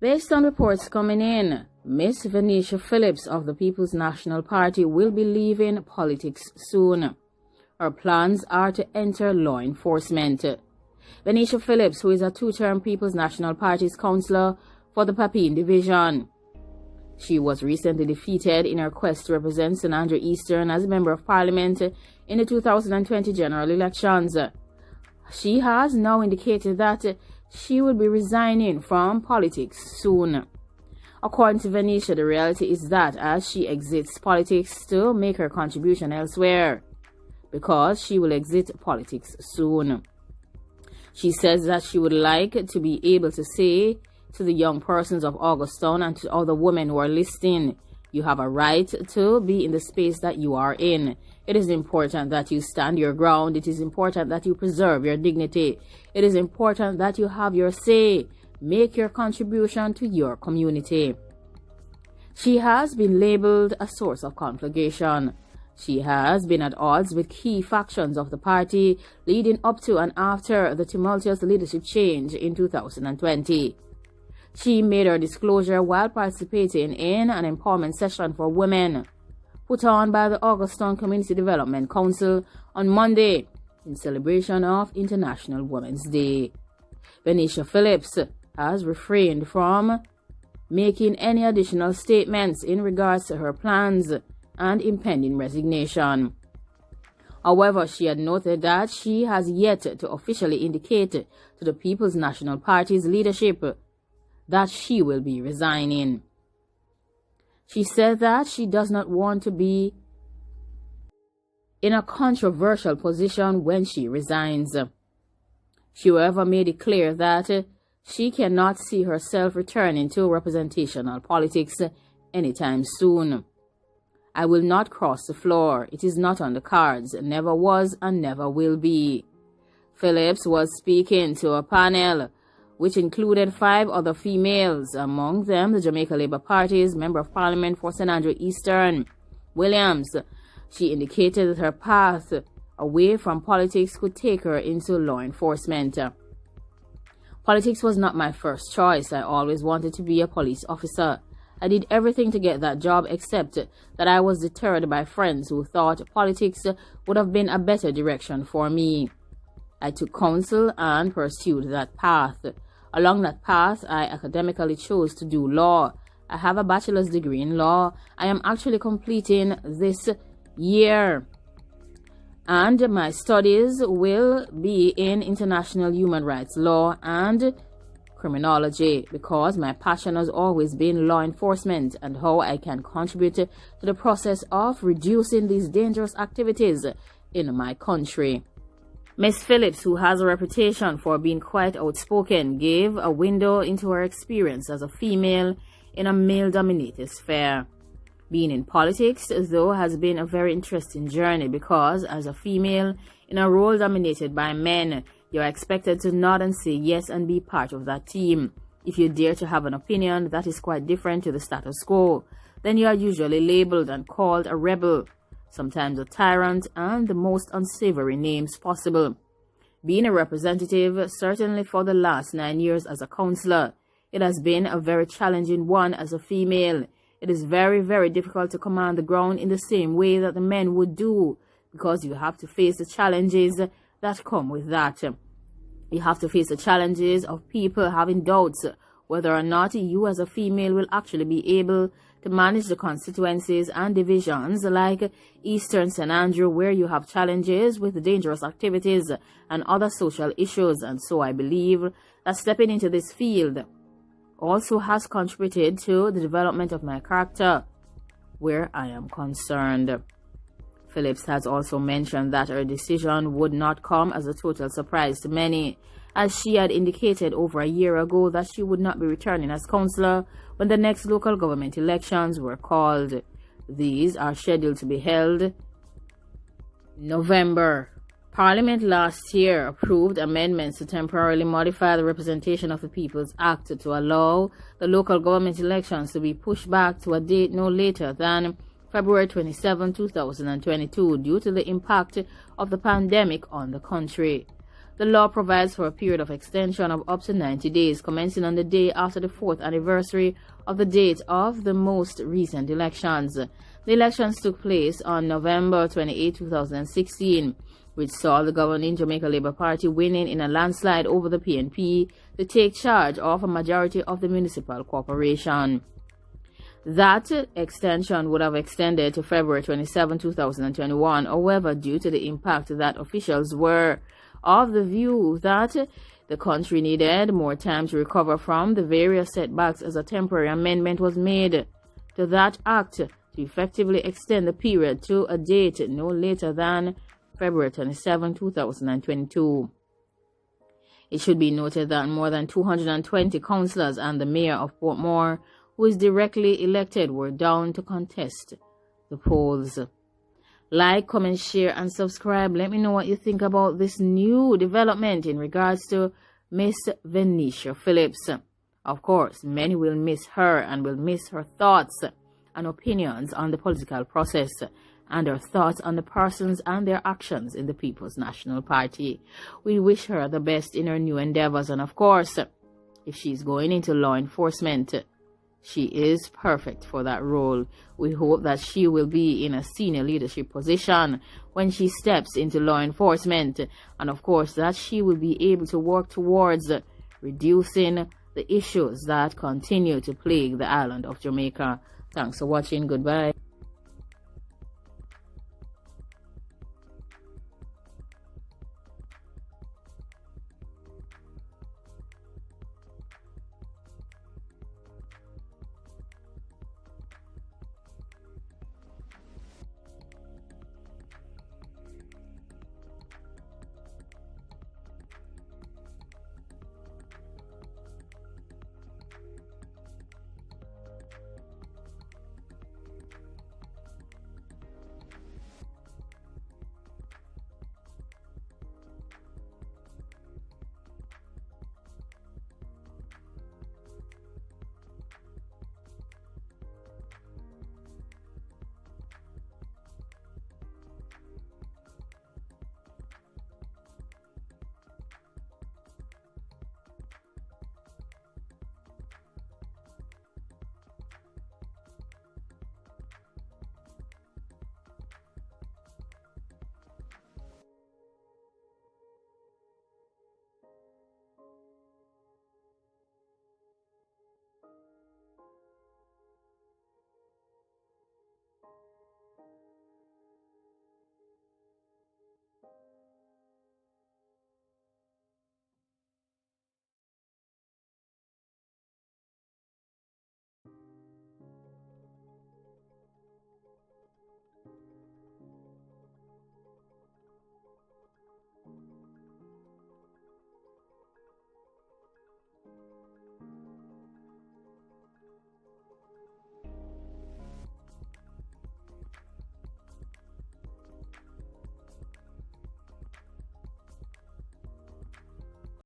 Based on reports coming in, Miss Venesha Phillips of the People's National Party will be leaving politics soon. Her plans are to enter law enforcement. Venesha Phillips, who is a two-term People's National Party's councillor for the Papine Division. She was recently defeated in her quest to represent St Andrew Eastern as a Member of Parliament in the 2020 general elections. She has now indicated that she will be resigning from politics soon. According to Venesha, the reality is that as she exits politics to make her contribution elsewhere, because she will exit politics soon. She says that she would like to be able to say to the young persons of Augustown and to other women who are listening, you have a right to be in the space that you are in. It is important that you stand your ground. It is important that you preserve your dignity. It is important that you have your say. Make your contribution to your community. She has been labeled a source of conflagration. She has been at odds with key factions of the party leading up to and after the tumultuous leadership change in 2020. She made her disclosure while participating in an empowerment session for women put on by the Augustown Community Development Council on Monday in celebration of International Women's Day. Venesha Phillips has refrained from making any additional statements in regards to her plans and impending resignation. However, she had noted that she has yet to officially indicate to the People's National Party's leadership that she will be resigning. She said that she does not want to be in a controversial position when she resigns. She, however, made it clear that she cannot see herself returning to representational politics anytime soon. I will not cross the floor. It is not on the cards. Never was and never will be. Phillips was speaking to a panel which included 5 other females, among them the Jamaica Labour Party's Member of Parliament for St Andrew Eastern, Williams. She indicated that her path away from politics could take her into law enforcement. Politics was not my first choice. I always wanted to be a police officer. I did everything to get that job except that I was deterred by friends who thought politics would have been a better direction for me. I took counsel and pursued that path. Along that path, I academically chose to do law. I have a bachelor's degree in law. I am actually completing this year. And my studies will be in international human rights law and criminology, because my passion has always been law enforcement and how I can contribute to the process of reducing these dangerous activities in my country. Miss Phillips, who has a reputation for being quite outspoken, gave a window into her experience as a female in a male-dominated sphere. Being in politics, though, has been a very interesting journey because, as a female in a role dominated by men, you are expected to nod and say yes and be part of that team. If you dare to have an opinion that is quite different to the status quo, then you are usually labeled and called a rebel, sometimes a tyrant, and the most unsavory names possible. Being a representative, certainly for the last 9 years as a councillor, it has been a very challenging one as a female. It is very, very difficult to command the ground in the same way that the men would do, because you have to face the challenges that come with that. You have to face the challenges of people having doubts whether or not you as a female will actually be able to manage the constituencies and divisions like Eastern St Andrew, where you have challenges with dangerous activities and other social issues. And so I believe that stepping into this field also has contributed to the development of my character where I am concerned. Phillips has also mentioned that her decision would not come as a total surprise to many, as she had indicated over a year ago that she would not be returning as councillor when the next local government elections were called. These are scheduled to be held in November. Parliament last year approved amendments to temporarily modify the Representation of the People's Act to allow the local government elections to be pushed back to a date no later than February 27, 2022, due to the impact of the pandemic on the country. The law provides for a period of extension of up to 90 days, commencing on the day after the 4th anniversary of the date of the most recent elections. The elections took place on November 28, 2016, which saw the governing Jamaica Labour Party winning in a landslide over the PNP to take charge of a majority of the municipal corporation. That extension would have extended to February 27, 2021. However, due to the impact that officials were of the view that the country needed more time to recover from the various setbacks, as a temporary amendment was made to that act to effectively extend the period to a date no later than February 27, 2022. It should be noted that more than 220 councillors and the mayor of Portmore, who is directly elected, were down to contest the polls. Like, comment, share, and subscribe. Let me know what you think about this new development in regards to Miss Venesha Phillips. Of course, many will miss her and will miss her thoughts and opinions on the political process and her thoughts on the persons and their actions in the People's National Party. We wish her the best in her new endeavors, and of course, if she's going into law enforcement, she is perfect for that role. We hope that she will be in a senior leadership position when she steps into law enforcement, and of course that she will be able to work towards reducing the issues that continue to plague the island of Jamaica. Thanks for watching. Goodbye.